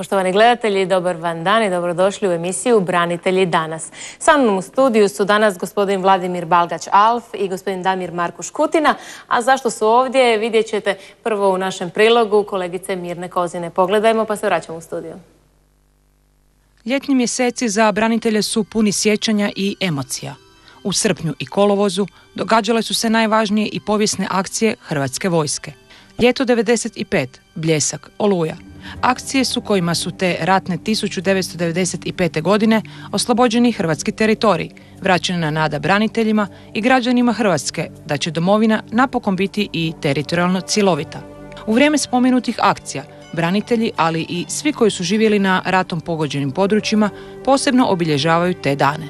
Poštovani gledatelji, dobar vam dan i dobrodošli u emisiju Branitelji danas. Sa mnom u studiju su danas gospodin Vladimir Balgač-Alf i gospodin Damir Markuš-Kutina. A zašto su ovdje, vidjet ćete prvo u našem prilogu kolegice Mirne Kozine. Pogledajmo pa se vraćamo u studiju. Ljetni mjeseci za branitelje su puni sjećanja i emocija. U srpnju i kolovozu događale su se najvažnije i povijesne akcije Hrvatske vojske. Ljeto 95, Bljesak, Oluja. Akcije su kojima su te ratne 1995. godine oslobođeni hrvatski teritorij, vraćena nada braniteljima i građanima Hrvatske da će domovina napokon biti i teritorijalno cjelovita. U vrijeme spomenutih akcija, branitelji, ali i svi koji su živjeli na ratom pogođenim područjima, posebno obilježavaju te dane.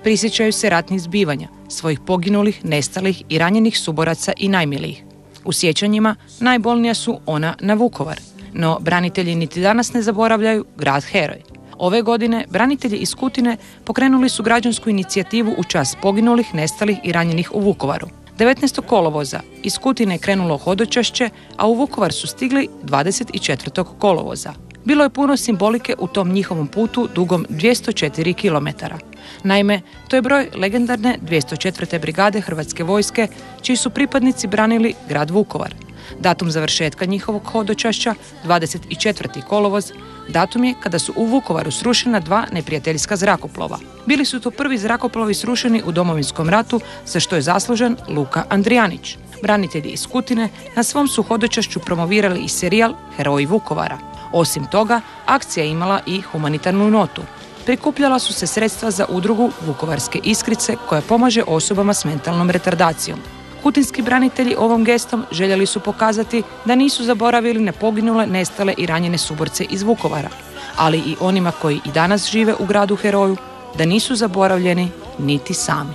Prisjećaju se ratnih zbivanja, svojih poginulih, nestalih i ranjenih suboraca i najmilijih. U sjećanjima najbolnija su ona na Vukovar, no branitelji niti danas ne zaboravljaju grad heroj. Ove godine branitelji iz Kutine pokrenuli su građansku inicijativu u čast poginulih, nestalih i ranjenih u Vukovaru. 19. kolovoza iz Kutine je krenulo hodočašće, a u Vukovar su stigli 24. kolovoza. Bilo je puno simbolike u tom njihovom putu dugom 204 km. Naime, to je broj legendarne 204. brigade Hrvatske vojske, čiji su pripadnici branili grad Vukovar. Datum završetka njihovog hodočašća, 24. kolovoz, datum je kada su u Vukovaru srušena 2 neprijateljska zrakoplova. Bili su to prvi zrakoplovi srušeni u Domovinskom ratu, za što je zaslužen Luka Andrijanić. Branitelji iz Kutine na svom su hodočašću promovirali i serijal Heroji Vukovara. Osim toga, akcija je imala i humanitarnu notu. Prikupljala su se sredstva za udrugu Vukovarske iskrice koja pomaže osobama s mentalnom retardacijom. Kutinski branitelji ovom gestom željeli su pokazati da nisu zaboravili na poginule, nestale i ranjene suborce iz Vukovara, ali i onima koji i danas žive u gradu heroju, da nisu zaboravljeni niti sami.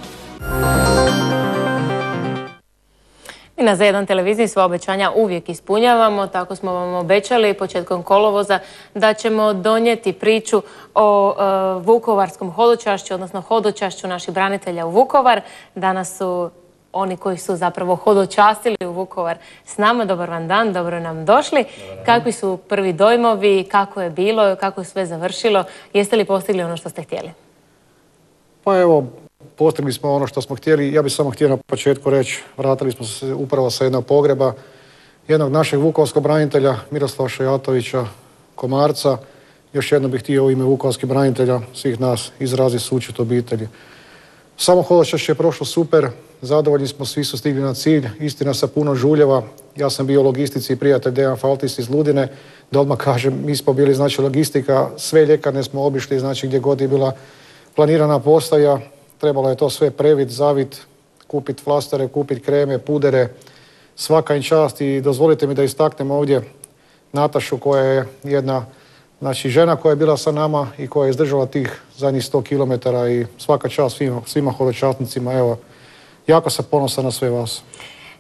Mi na Z1 televiziji sva obećanja uvijek ispunjavamo, tako smo vam obećali početkom kolovoza da ćemo donijeti priču o vukovarskom hodočašću, odnosno hodočašću naših branitelja u Vukovar. Danas su oni koji su zapravo hodočastili u Vukovar s nama. Dobar vam dan, dobro nam došli. Kakvi su prvi dojmovi, kako je bilo, kako je sve završilo, jeste li postigli ono što ste htjeli? Pa evo, postigli smo ono što smo htjeli. Ja bih samo htio na početku reći, vratili smo se upravo sa jednog pogreba jednog našeg vukovarskog branitelja, Miroslava Šajatovića, Komarca. Još jedno bih htio u ime vukovarskih branitelja, svih nas, izraziti sućut obitelji. Samo hodočašće je prošlo super, zadovoljni smo, svi su stigli na cilj, istina sa puno žuljeva. Ja sam bio u logistici i prijatelj Dejan Faltis iz Ludine, da odmah kažem, mi smo bili, znači, logistika, sve ljekarne smo obišli, znači, gdje god je bila planirana postaja, trebalo je to sve previt, zavit, kupiti flastere, kupiti kreme, pudere, svaka im čast. I dozvolite mi da istaknem ovdje Natašu, koja je jedna, znači, žena koja je bila sa nama i koja je izdržala tih zadnjih 100 km i svaka čast svima hodočasnicima. Evo, jako sam ponosan na sve vas.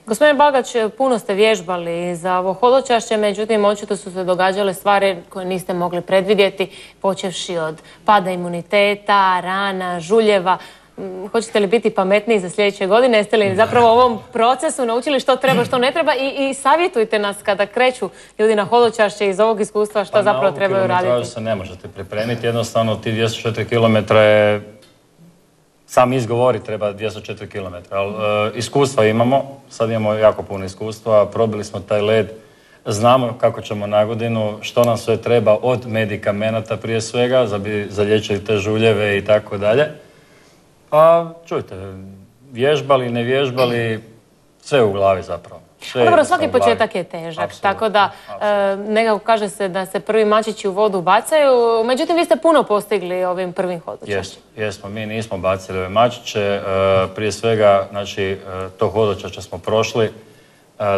Gospodine Balgač, puno ste vježbali za ovo hodočašće, međutim očito su se događale stvari koje niste mogli predvidjeti, počevši od pada imuniteta, rana, žuljeva. Hoćete li biti pametniji za sljedeće godine? Jeste li zapravo u ovom procesu naučili što treba, što ne treba i savjetujte nas kada kreću ljudi na hodočašće iz ovog iskustva što zapravo trebaju raditi? Na ovu kilometražu se ne možete pripremiti, jednostavno ti 204 km je, sam izgovori treba 204 km, ali iskustva imamo, sad imamo jako puno iskustva, probili smo taj led, znamo kako ćemo na godinu, što nam sve treba od medikamenata prije svega, da bi zaliječili te žuljeve i tako dalje. Pa, čujte, vježbali, ne vježbali, sve u glavi zapravo. Dobro, svaki početak je težak, absolutno, tako da nekako kaže se da se prvi mačići u vodu bacaju, međutim vi ste puno postigli ovim prvim hodočašćem. Jesmo, mi nismo bacili ove mačiće, prije svega, znači, to hodočašće smo prošli.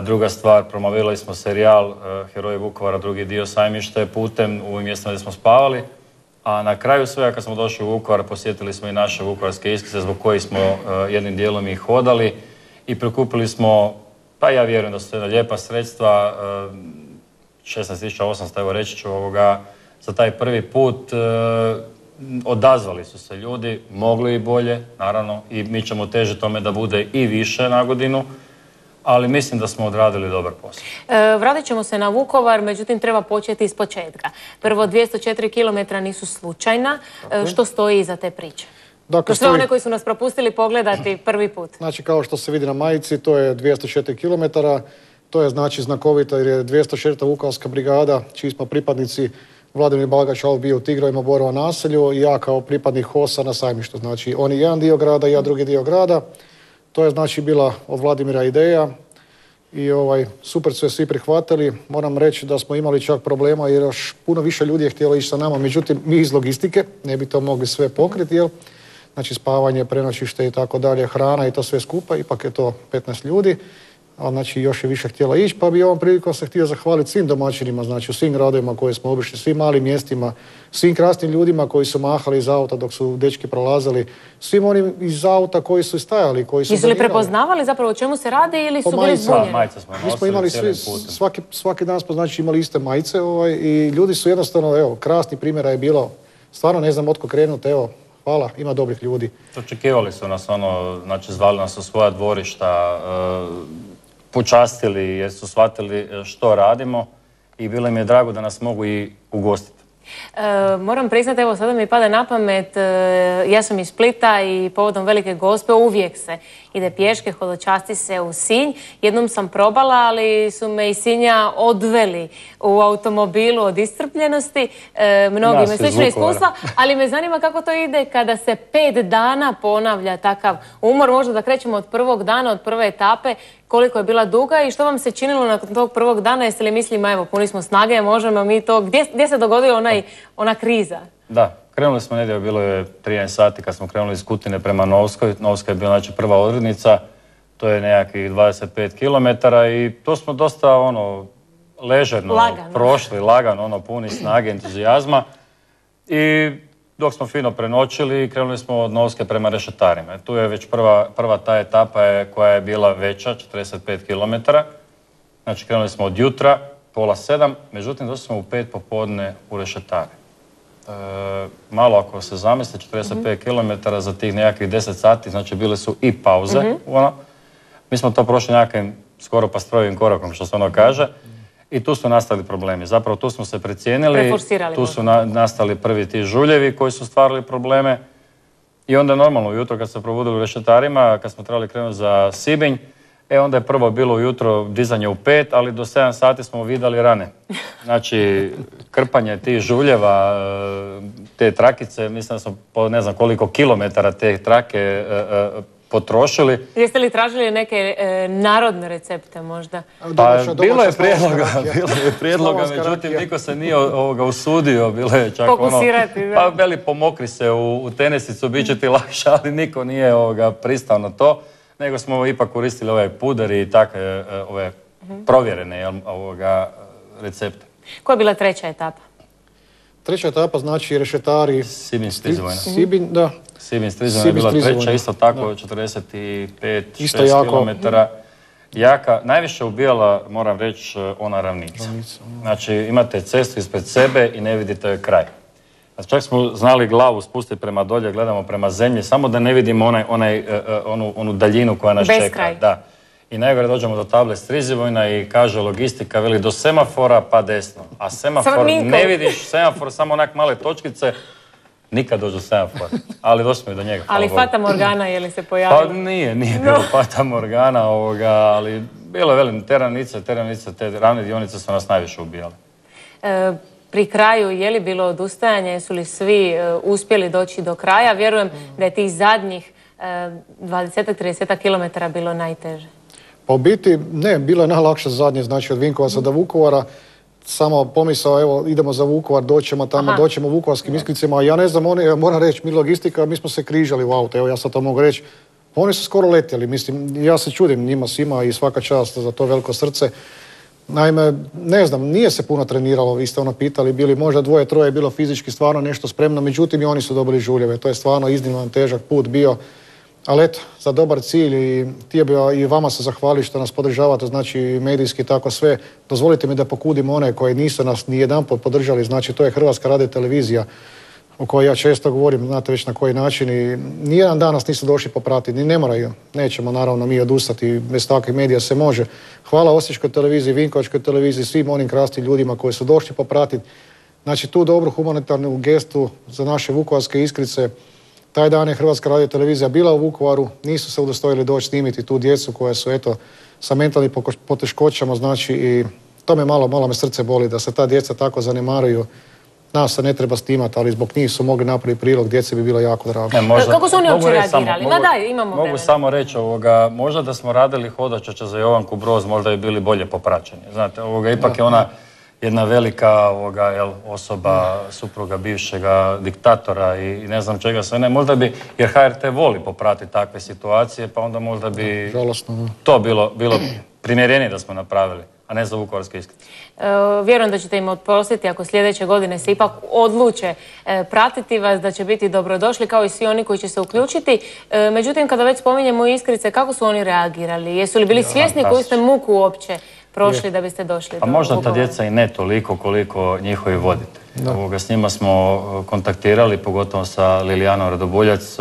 Druga stvar, promovirali smo serijal Heroji Vukovara, drugi dio Sajmište, putem u ovim mjestima gdje smo spavali. A na kraju svega, kad smo došli u Vukovar, posjetili smo i naše vukovarske iskrice zbog kojih smo jednim dijelom i hodali i prikupili smo, pa ja vjerujem da su to jedna lijepa sredstva, 16.800, evo reći ću za taj prvi put. Odazvali su se ljudi, mogli i bolje, naravno, i mi ćemo težiti tome da bude i više na godinu. ali mislim da smo odradili dobar posao. Vratit ćemo se na Vukovar, međutim treba početi iz početka. Prvo, 204 km nisu slučajna. Što stoji iza te priče? Dakle, sve one koji su nas propustili pogledati prvi put. Znači, kao što se vidi na majici, to je 204 km. To je znači znakovito jer je 204. Vukovarska brigada, čiji smo pripadnici Vladimir Balgač bio u Tigrovima, u Borovom naselju i ja kao pripadnik HOS-a na Sajmištu. Znači, oni jedan dio grada i ja drugi dio grada. To je znači bila od Vladimira ideja i super su je svi prihvatili. Moram reći da smo imali čak problema jer još puno više ljudi je htjelo ići sa nama. Međutim, mi iz logistike ne bi to mogli sve pokriti, jel? Znači spavanje, prenoćište i tako dalje, hrana i to sve skupa, ipak je to 15 ljudi. A znači još je više htjela ići, pa bi ovom prilikom se htio zahvaliti svim domaćinima, znači u svim gradovima koje smo obišli, svim malim mjestima, svim krasnim ljudima koji su mahali iz auta dok su dečki prolazili, svim onim iz auta koji su stajali, koji su... Jesu li prepoznavali zapravo o čemu se radi ili su bili zbunjeni? Majice smo Mi smo imali svaki dan smo znači imali iste majice i ljudi su jednostavno, evo, krasni primjera je bilo, stvarno ne znam otko krenuti, evo, hvala, ima dobrih ljudi. Očekivali su nas znači zvali nas u svoja dvorišta, počastili jer su shvatili što radimo i bilo im je drago da nas mogu i ugostiti. Moram priznati, evo sada mi pada na pamet, ja sam iz Splita i povodom Velike Gospe uvijek se ide pješke, hodočasti se u Sinj. Jednom sam probala, ali su me iz Sinja odveli u automobilu od iscrpljenosti. Mnogi imaju slične iskustva, ali me zanima kako to ide kada se 5 dana ponavlja takav umor. Možda da krećemo od prvog dana, od prve etape, koliko je bila duga i što vam se činilo nakon tog prvog dana? Jeste li mislili, evo, puni smo snage, možemo mi to... Gdje se dogodio ona kriza? Da, krenuli smo nedjelju, bilo je 13 sati kad smo krenuli iz Kutine prema Novskoj. Novska je bila znači prva odrednica, to je nekakvih 25 km i to smo dosta ležerno prošli, lagano, puni snage, entuzijazma. I dok smo fino prenoćili, krenuli smo od Novske prema Rešetarima. Tu je već prva ta etapa koja je bila veća, 45 km. Znači krenuli smo od jutra, 6:30, međutim došli smo u 5 popodne u Rešetare. Malo ako se zamisli, 45 km za tih nekakvih 10 sati, znači bile su i pauze. Mi smo to prošli nekakvim skoro pa strojevim korakom, što se kaže. I tu su nastali problemi. Zapravo tu smo se precijenili, tu su nastali prvi ti žuljevi koji su stvarali probleme. I onda normalno ujutro kad se probudili u Rešetarima, kad smo trebali krenuti za Sibinj, onda je prvo bilo ujutro dizanje u 5, ali do 7 sati smo vidjeli rane. Znači, krpanje tih žuljeva, te trakice, mislim da smo po ne znam koliko kilometara te trake potrošili. Jeste li tražili neke narodne recepte možda? Pa bilo je prijedloga, međutim niko se nije usudio, bilo je čak fokusirati, pa veli pomokri se u tenisicu, bit će ti lakše, ali niko nije pristao na to, nego smo ipak koristili ove puder i takve ove provjerene recepte. Koja je bila treća etapa? Treća etapa znači Rešetari... Sibinj-Strizivojna. Sibinj, da. Sibinj-Strizivojna je bila treća, isto tako, 45-6 km. Jaka, najviše ubijala, moram reći, ona ravnica. Znači, imate cestu ispred sebe i ne vidite joj kraj. Znači, čak smo znali glavu spustiti prema dolje, gledamo prema zemlji, samo da ne vidimo onu daljinu koja nas čeka. Beskraj. Da. I najgore dođemo do table Strizivojna i kaže logistika, veli do semafora pa desno. A semafor ne vidiš, semafor samo onak male točkice, nikad dođu semafor. Ali došli smo i do njega. Ali Fata Morgana je li se pojavila? Pa nije bilo Fata Morgana, ali bilo je velim, te ravne dionice su nas najviše ubijale. Pri kraju je li bilo odustajanje, jesu li svi uspjeli doći do kraja? Vjerujem da je tih zadnjih 20-30 km bilo najteže. Pa u biti, ne, bilo je najlakše zadnje, znači od Vinkovaca do Vukovara. Samo pomisao, evo, idemo za Vukovar, doćemo tamo, doćemo vukovarskim isklicima. Ja ne znam, moram reći, mi logistika, mi smo se križali u auto, evo, ja sad to mogu reći. Oni su skoro letjeli, mislim, ja se čudim njima svima i svaka čast za to veliko srce. Naime, ne znam, nije se puno treniralo, vi ste pitali, bili možda 2-3 je bilo fizički stvarno nešto spremno, međutim i oni su dobili žuljeve, to je stvarno iznimno težak put bio. Ali eto, za dobar cilj i htio bi i vama se zahvaliti što nas podržavate, znači medijski tako sve. Dozvolite mi da pokudim one koji nisu nas ni jedanput podržali, znači to je Hrvatska radiotelevizija. o kojoj ja često govorim, znate već na koji način, i nijedan dan nas nisu došli popratiti, ni ne moraju. Nećemo naravno mi odustati, bez takvih medija se može. Hvala Osječkoj televiziji, Vinkovačkoj televiziji, svim onim krasnim ljudima koji su došli popratiti. Znači tu dobru humanitarnu gestu za naše vukovarske iskrice. Taj dan je Hrvatska radiotelevizija bila u Vukovaru, nisu se udostojili doći snimiti tu djecu koja su eto sa mentalnim poteškoćama, znači i to me malo me srce boli da se ta djeca tako zanemaruju. Nas se ne treba snimati, ali zbog njih su mogli napraviti prilog, djece bi bilo jako drago. Kako su oni uopće reagirali? Mogu samo reći, možda da smo radili Hodačača za Jovanku Broz, možda bi bili bolje popraćeni. Znate, ipak je ona jedna velika osoba, supruga bivšega diktatora i ne znam čega sve ne. Možda bi, jer HRT voli popratiti takve situacije, pa onda možda bi to bilo primjerenije da smo napravili, a ne za vukovarske iskrice. Vjerujem da ćete im oprostiti ako sljedeće godine se ipak odluče pratiti vas, da će biti dobrodošli kao i svi oni koji će se uključiti. Međutim, kada već spominjemo iskrice, kako su oni reagirali? Jesu li bili svjesni koju ste muku uopće prošli da biste došli do možda ta djeca i ne toliko koliko njihovi voditelji. S njima smo kontaktirali, pogotovo sa Lilijanom Radobuljac,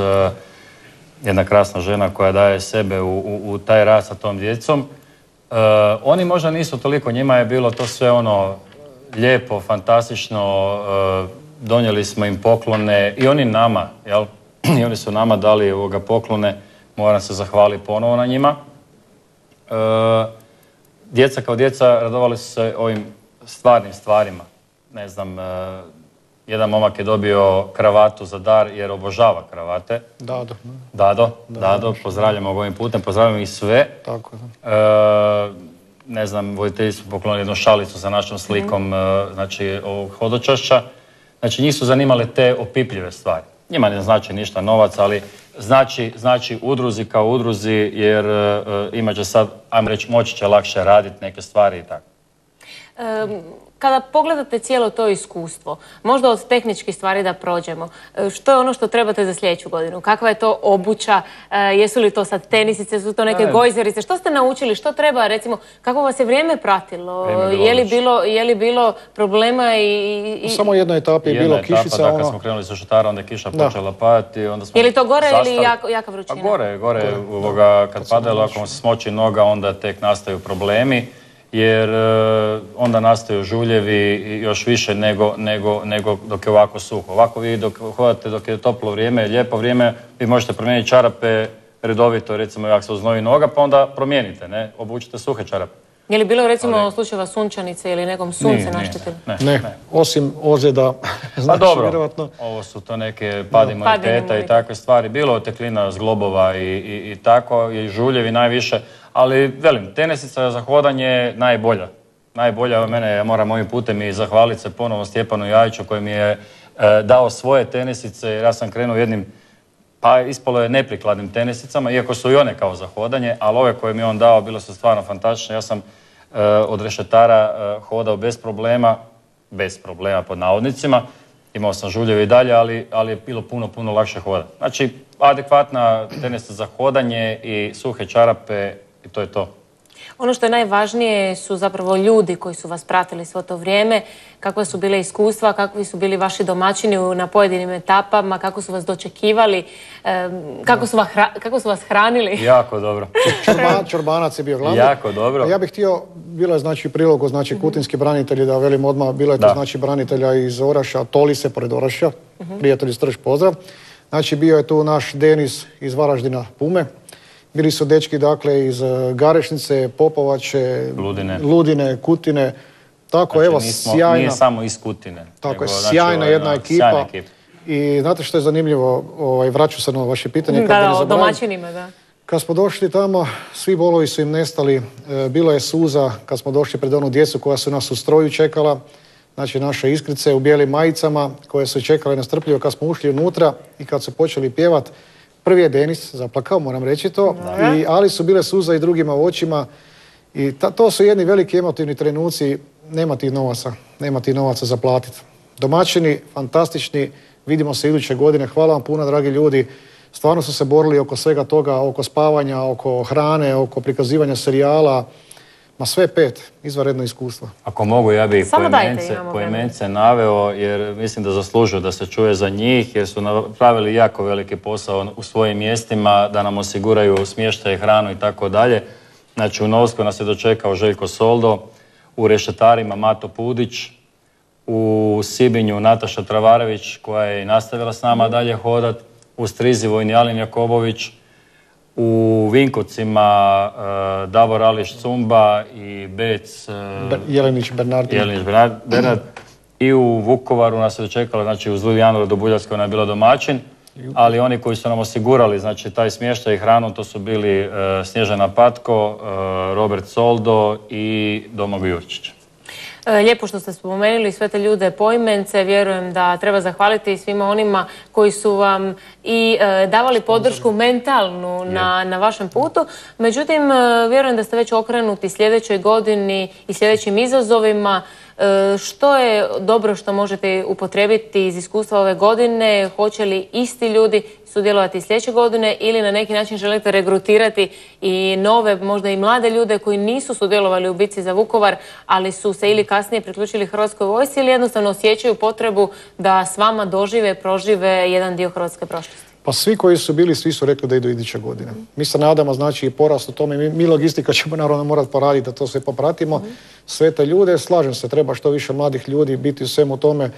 jedna krasna žena koja daje sebe u taj rad sa tom djecom. Oni možda nisu toliko, njima je bilo to sve lijepo, fantastično, donijeli smo im poklone i oni nama, jel? I oni su nama dali poklone, moram se zahvaliti ponovo na njima. Djeca kao djeca radovali su se ovim stvarnim stvarima. Ne znam, jedan momak je dobio kravatu za dar jer obožava kravate. Dado, pozdravljamo ovim putem, pozdravljamo ih sve. Tako. Ne znam, voditelji su poklonili jednu šalicu sa našom slikom, znači ovog hodočašća. Znači njih su zanimale te opipljive stvari. Njima ne znači ništa novac, ali znači udruzi kao udruzi, jer imat će sad, ajmo reći, moći će lakše raditi neke stvari i tako. Kada pogledate cijelo to iskustvo, možda od tehničkih stvari da prođemo, što je ono što trebate za sljedeću godinu? Kakva je to obuća? Jesu li to sad tenisice, su to neke gojzerice? Što ste naučili? Što treba, recimo, kako vas je vrijeme pratilo? Je li bilo problema i... U samo jednoj etapi je bilo kišica. Da, kad smo krenuli sa šutara, onda je kiša počela padati. Je li to gore ili jaka vrućina? Pa gore. Kad padalo, ako vam se smoči noga, onda tek nastaju problemi. Jer onda nastaju žuljevi još više nego dok je ovako suho. Ovako vi dok hodate, dok je toplo vrijeme, lijepo vrijeme, vi možete promijeniti čarape redovito, recimo ako se uznoji noga, pa onda promijenite, ne? Obučite suhe čarape. Je li bilo recimo slučajeva sunčanice ili nekom sunce naštetili? Ne, osim ozljeda, znači vjerovatno. Ovo su to neke pad imuniteta i takve stvari. Bilo je teklina zglobova i tako, i žuljevi najviše. Ali, velim, tenisica za hodanje najbolja. Najbolja mene, ja moram ovim putem i zahvaliti se ponovo Stjepanu Jajiću koji mi je dao svoje tenisice, jer ja sam krenuo jednim, pa ispalo je neprikladnim tenisicama, iako su i one kao za hodanje, ali ove koje mi je on dao bile su stvarno fantastične. Ja sam od rešetara hodao bez problema pod navodnicima. Imao sam žuljevi i dalje, ali je bilo puno lakše hodati. Znači, adekvatna tenistica za hodanje i suhe čarape i to je to. Ono što je najvažnije su zapravo ljudi koji su vas pratili svo to vrijeme, kakva su bile iskustva, kakvi su bili vaši domaćini na pojedinim etapama, kako su vas dočekivali, kako su vas hranili. Jako dobro. Čorbanac je bio glavni. Jako dobro. Ja bih htio, bilo je znači prilogu, znači kutinski branitelji, da velim odmah, bilo je to znači branitelja iz Orašja, Tolise pored Orašja, prijatelji Strž, pozdrav. Znači bio je tu naš Denis iz Varaždina, Pume. Bili su dečki, dakle, iz Garešnice, Popovače, Ludine, Kutine. Tako, znači, evo, sjajna... Nije samo iz Kutine. Tako je, sjajna jedna ekipa. I znate što je zanimljivo, vraću se na vaše pitanje. O domaćinima, da. Kad smo došli tamo, svi bolovi su im nestali. Bilo je suza kad smo došli pred onu djecu koja su nas u stroju čekala. Znači, naše iskrice u bijelim majicama koje su čekale nestrpljivo kad smo ušli unutra i kad su počeli pjevat. Prvi je Denis zaplakao, moram reći to, ali su bile suza i drugima u očima. I to su jedni veliki emotivni trenuci, nema tih novaca za platiti. Domaćini, fantastični, vidimo se iduće godine, hvala vam puno, dragi ljudi. Stvarno su se borili oko svega toga, oko spavanja, oko hrane, oko prikazivanja serijala. Ma sve 5, izvanredno iskustva. Ako mogu, ja bih Samo dajte, poimence naveo, jer mislim da zaslužuju da se čuje za njih, jer su napravili jako veliki posao u svojim mjestima, da nam osiguraju smještaj, hranu i tako dalje. Znači, u Novskoj nas je dočekao Željko Soldo, u Rešetarima Mato Pudić, u Sibinju Nataša Travarević, koja je i nastavila s nama dalje hodat, u Strizi Vojni Alin Jakobović, u Vinkovcima Davor Ališ Cumba i Bec Jelenić Bernard. I u Vukovaru nas je dočekala, znači uz Lilijanu Rodobuljacku, ona je bila domaćin, ali oni koji su nam osigurali, znači taj smještaj i hranu, to su bili Snježana Patko, Robert Soldo i Domagoj Jurčić. Lijepo što ste spomenuli sve te ljude poimence, vjerujem da treba zahvaliti svima onima koji su vam i davali podršku mentalnu na vašem putu. Međutim, vjerujem da ste već okrenuti sljedećoj godini i sljedećim izazovima. Što je dobro što možete upotrijebiti iz iskustva ove godine? Hoće li isti ljudi sudjelovati sljedeće godine ili na neki način želite regrutirati i nove, možda i mlade ljude koji nisu sudjelovali u bitci za Vukovar, ali su se ili kasnije priključili Hrvatskoj vojsci ili jednostavno osjećaju potrebu da s vama dožive, prožive jedan dio hrvatske prošlosti? Pa svi koji su bili, svi su rekli da idu iduće godine. Mi se nadamo, znači, i porast u tome. Mi logistika ćemo naravno morati poraditi da to sve popratimo. Sve te ljude, slažem se, treba što više mladih ljudi biti u svemu tome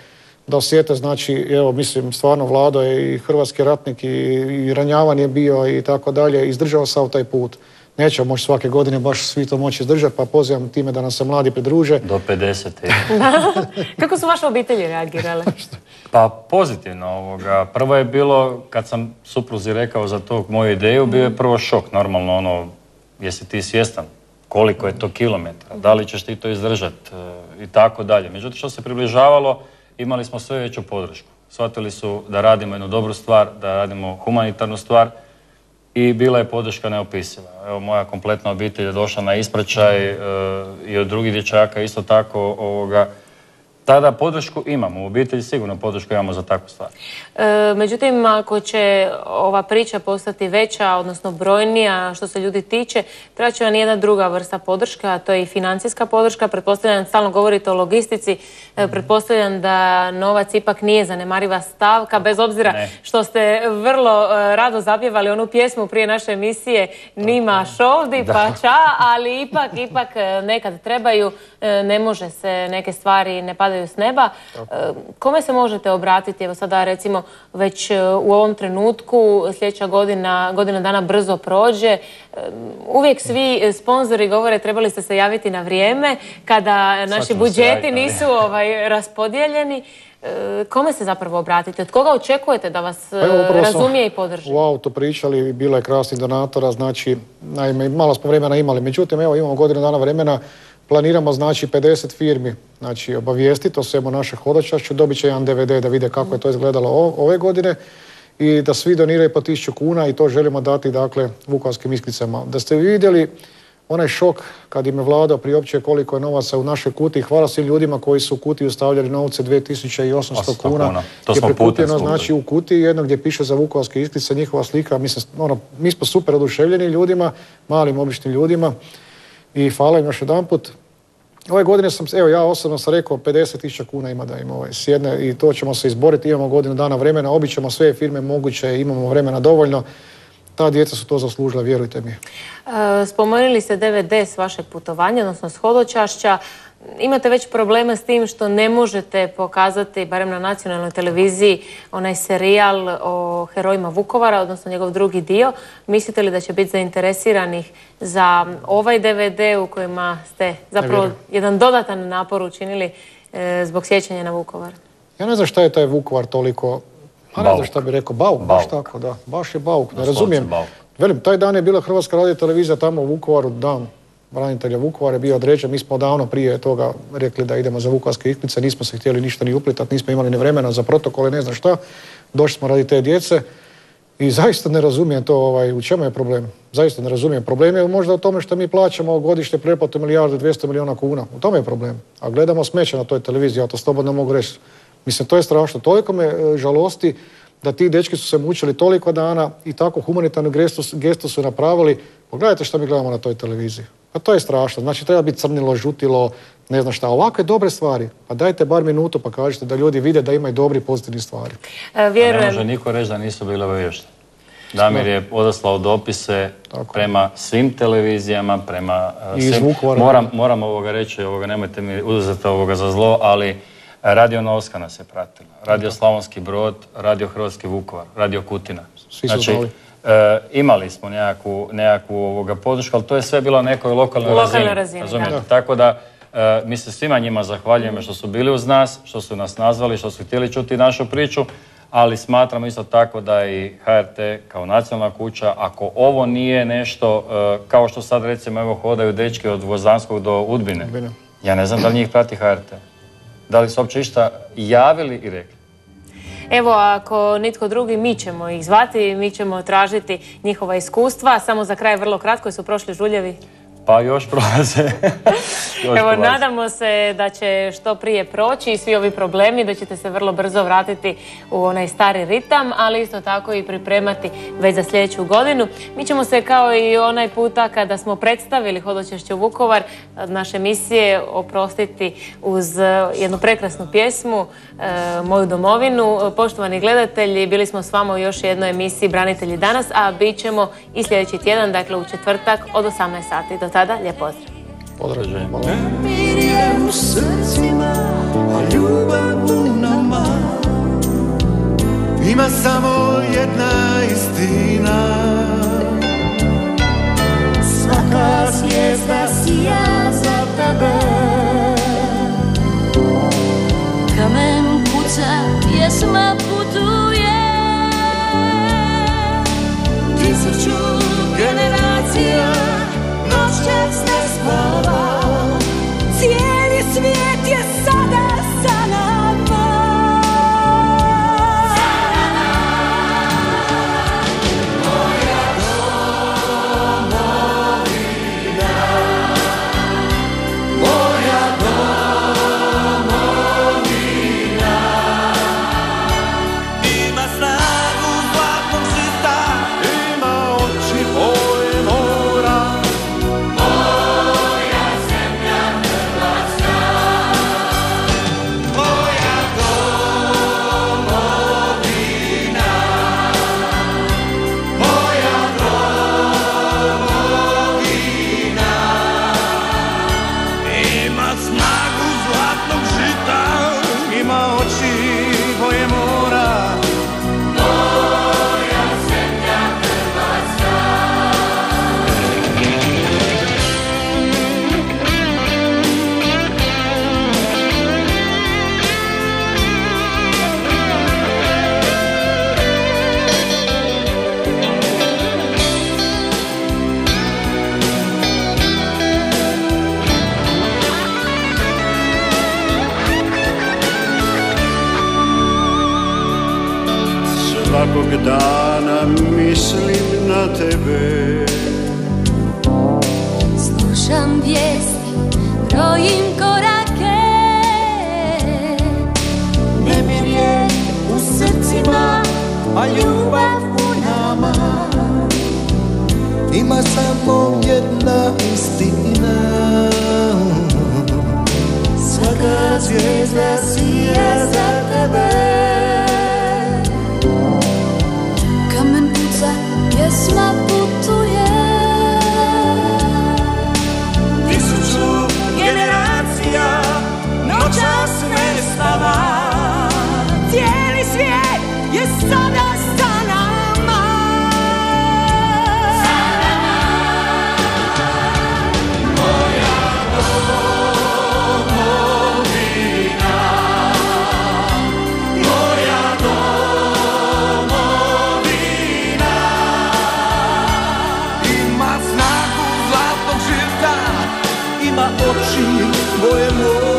da osjete, znači, evo, mislim, stvarno Vlado je i hrvatski ratnik i ranjavan je bio i tako dalje, izdržao sav taj put. Nećemo moći svake godine baš svi to moći izdržati, pa pozivam time da nam se mladi pridruže. Do 50. Kako su vaše obitelji reagirale? Pa pozitivno. Prvo je bilo, kad sam supruzi rekao za to moju ideju, bio je prvo šok. Normalno, jesi ti svjestan koliko je to kilometra, da li ćeš ti to izdržati i tako dalje. Međutim, što se približavalo, imali smo sve veću podršku. Shvatili su da radimo jednu dobru stvar, da radimo humanitarnu stvar i bila je podrška neopisiva. Evo, moja kompletna obitelj je došla na ispraćaj i od drugih dječaka isto tako. Tada podršku imamo, u obitelji sigurno podršku imamo za takvu stvar. Međutim, ako će ova priča postati veća, odnosno brojnija što se ljudi tiče, treba će vam jedna druga vrsta podrška, a to je i financijska podrška. Pretpostavljam, stalno govorite o logistici, pretpostavljam da novac ipak nije zanemariva stavka, bez obzira što ste vrlo rado zapjevali onu pjesmu prije naše emisije Nima šovdi, pa ča, ali ipak nekad trebaju, ne može se neke stvari, ne padaju s neba. Kome se možete obratiti? Evo sada recimo već u ovom trenutku, sljedeća godina dana brzo prođe. Uvijek svi sponzori govore trebali ste se javiti na vrijeme kada naši budžeti nisu raspodijeljeni. Kome se zapravo obratite? Od koga očekujete da vas razumije i podrži? U auto pričali, bilo je krasnih donatora, znači, naime, malo smo vremena imali. Međutim, evo, imamo godinu dana vremena, planiramo, znači, 50 firmi, znači, obavijestiti o svemu naše hodočašću, dobit će jedan DVD da vide kako je to izgledalo ove godine i da svi doniraju po 1000 kuna i to želimo dati, dakle, vukovarskim isklicama. Da ste vidjeli onaj šok kad im je Vlada priopćuje koliko je novaca u našoj kutiji. Hvala svim ljudima koji su u kutiju stavljali novce 2800 kuna. To smo prikupljeno, znači, u kutiji jedno gdje piše za vukovarske isklice, njihova slika. Mislim, mi smo super oduševljeni ljudima, malim običnim ljudima i hvala im još jedanput. Ove godine ja osobno sam rekao 50.000 kuna ima da im sjedne i to ćemo se izboriti. Imamo godinu dana vremena, obićemo sve firme moguće, imamo vremena dovoljno. Ta djeca su to zaslužila, vjerujte mi. Spomenuli ste DVD s vašeg putovanja, odnosno s hodočašća. Imate već problema s tim što ne možete pokazati, barem na nacionalnoj televiziji, onaj serijal o herojima Vukovara, odnosno njegov drugi dio. Mislite li da će biti zainteresiranih za ovaj DVD u kojima ste zapravo jedan dodatan napor učinili zbog sjećanja na Vukovar? Ja ne znam šta je taj Vukovar toliko... A ne znam šta bi rekao, bauk, baš tako, da. Baš je bauk, ne razumijem. Velim, taj dan je bila Hrvatska radiotelevizija tamo u Vukovaru, dan branitelja Vukovara je bio određen. Mi smo davno prije toga rekli da idemo za vukovarske isklice, nismo se htjeli ništa ni uplitati, nismo imali ni vremena za protokole, ne znam šta. Došli smo radi te djece i zaista ne razumijem to, u čemu je problem. Zaista ne razumijem. Problem je možda u tome što mi plaćamo godišnje pretplatu 1.200 milijuna kuna. U tome je problem. A gledamo smeće na toj televiziji, ja to slobodno mogu reći. Mislim, to je strašno. Toliko me žalosti da ti dečki su se mučili toliko dana i tako humanitarnu gestu su napravili. Pogledajte što mi gledamo na toj televiziji. Pa to je strašno. Znači treba biti crnilo, žutilo, ne znam šta. Ovakve dobre stvari. Pa dajte bar minutu pa kažete da ljudi vide da ima i dobri pozitivni stvari. Ne može niko reći da nisu bile obaviješteni. Damir je odaslao dopise prema svim televizijama, prema svim... Moram reći, nemojte mi uzeti za zlo, ali Radio Novska nas je pratila, Radio Slavonski Brod, Radio Hrvatski Vukovar, Radio Kutina. Znači, imali smo nekakvu podršku, ali to je sve bilo na nekoj lokalnoj razini. Tako da mi se svima njima zahvaljujemo što su bili uz nas, što su nas nazvali, što su htjeli čuti našu priču, ali smatramo isto tako da i HRT kao nacionalna kuća, ako ovo nije nešto, kao što sad recimo evo hodaju dečki od Gvozdanskog do Udbine, ja ne znam da li njih prati HRT. Da li su uopće išta javili i rekli? Evo, ako nitko drugi, mi ćemo ih zvati, mi ćemo tražiti njihova iskustva. Samo za kraj, vrlo kratko, su prošli žuljevi? Pa još prolaze. Evo, nadamo se da će što prije proći i svi ovi problemi, da ćete se vrlo brzo vratiti u onaj stari ritam, ali isto tako i pripremati već za sljedeću godinu. Mi ćemo se kao i onaj puta kada smo predstavili Hodočašće u Vukovar, naše emisije oprostiti uz jednu prekrasnu pjesmu, Moju domovinu. Poštovani gledatelji, bili smo s vama u još jednoj emisiji Branitelji danas, a bit ćemo i sljedeći tjedan, dakle u četvrtak od 18 sati. Do tada, lijep pozdrav. Pozdrav. Mir je u srcima, a ljubav u nama. Ima samo jedna istina. Svaka zvijezda sija za tebe. Kamen puca, pjesma putuje. 1000 generacija noćas ne spava. Cijeli svijet je sada sa nama. Moja domovina, moja domovina. Ima snagu zlatnog žita, ima oči boje mora. Svakog dana mislim na tebe. Slušam vijesti, brojim korake. Nemir je u srcima, a ljubav u nama. Ima samo jedna istina. Svaka zvijezda sija za tebe. Kamen puca, pjesma putuje. 1000 generacija noćas ne spava. Cijeli svijet je sada sa nama. Sa nama. Moja domovina, moja domovina. Ima snagu zlatnog žita, ima oči boje mora.